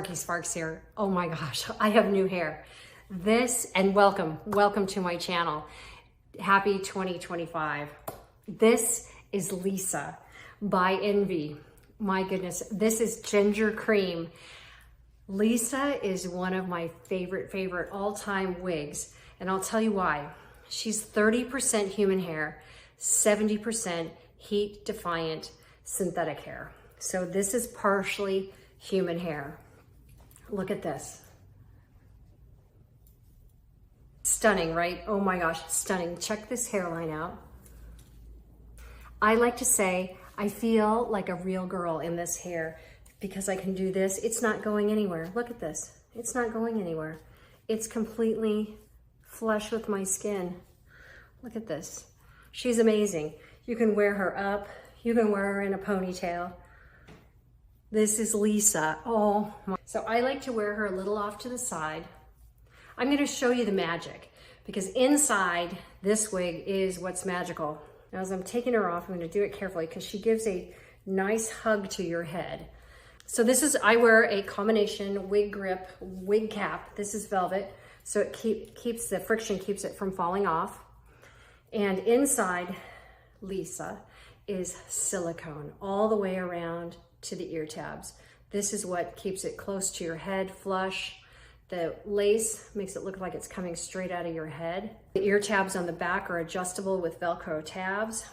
Sparks here. Oh my gosh, I have new hair. And welcome to my channel. Happy 2025. This is Lisa by Envy. My goodness, this is ginger cream. Lisa is one of my favorite all-time wigs, and I'll tell you why. She's 30% human hair, 70% heat defiant synthetic hair. So this is partially human hair. Look at this. Stunning, right? Oh my gosh, stunning. Check this hairline out. I like to say I feel like a real girl in this hair because I can do this. It's not going anywhere. Look at this. It's not going anywhere. It's completely flush with my skin. Look at this. She's amazing. You can wear her up. You can wear her in a ponytail. This is Lisa. Oh my. So I like to wear her a little off to the side. I'm going to show you the magic because inside this wig is what's magical. Now as I'm taking her off, I'm going to do it carefully because she gives a nice hug to your head. So this is, I wear a combination wig grip, wig cap. This is velvet. So it keeps the friction, keeps it from falling off. And inside Lisa is silicone all the way around to the ear tabs. This is what keeps it close to your head, flush. The lace makes it look like it's coming straight out of your head. The ear tabs on the back are adjustable with Velcro tabs.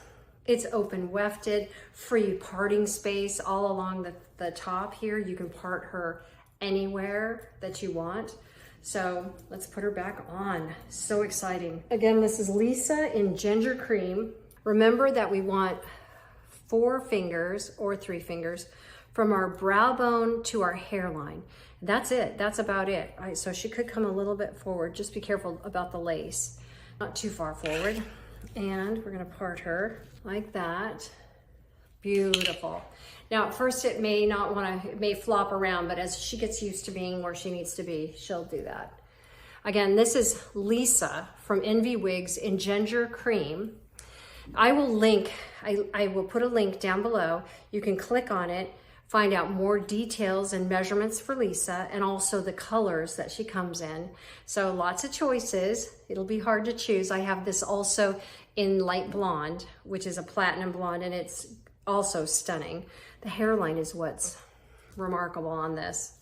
It's open wefted, free parting space all along the top here. You can part her anywhere that you want. So let's put her back on. So exciting. Again, this is Lisa in ginger cream. Remember that we want 4 fingers or 3 fingers from our brow bone to our hairline. That's it, that's about it. All right, so she could come a little bit forward. Just be careful about the lace. Not too far forward. And we're gonna part her like that. Beautiful. Now at first it may flop around, but as she gets used to being where she needs to be, she'll do that. Again, this is Lisa from Envy Wigs in ginger cream. I will put a link down below. You can click on it, find out more details and measurements for Lisa and also the colors that she comes in. So lots of choices. It'll be hard to choose. I have this also in light blonde, which is a platinum blonde, and it's also stunning. The hairline is what's remarkable on this.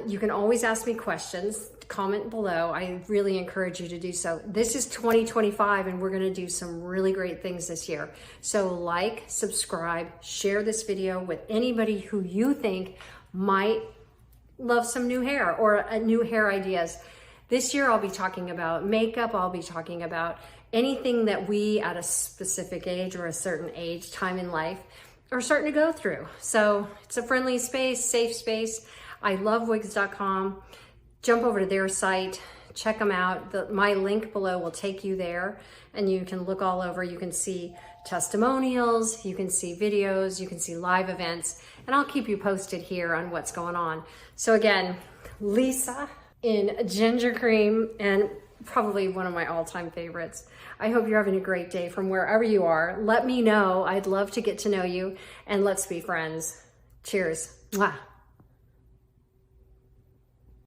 You can always ask me questions, comment below. I really encourage you to do so. This is 2025 and we're gonna do some really great things this year. So like, subscribe, share this video with anybody who you think might love some new hair or new hair ideas. This year I'll be talking about makeup, I'll be talking about anything that we at a specific age or a certain age, time in life, are starting to go through. So it's a friendly space, safe space. I love wigs.com. Jump over to their site, check them out. My link below will take you there and you can look all over. You can see testimonials, you can see videos, you can see live events, and I'll keep you posted here on what's going on. So again, Lisa in ginger cream and probably one of my all-time favorites. I hope you're having a great day from wherever you are. Let me know. I'd love to get to know you and let's be friends. Cheers. Mwah.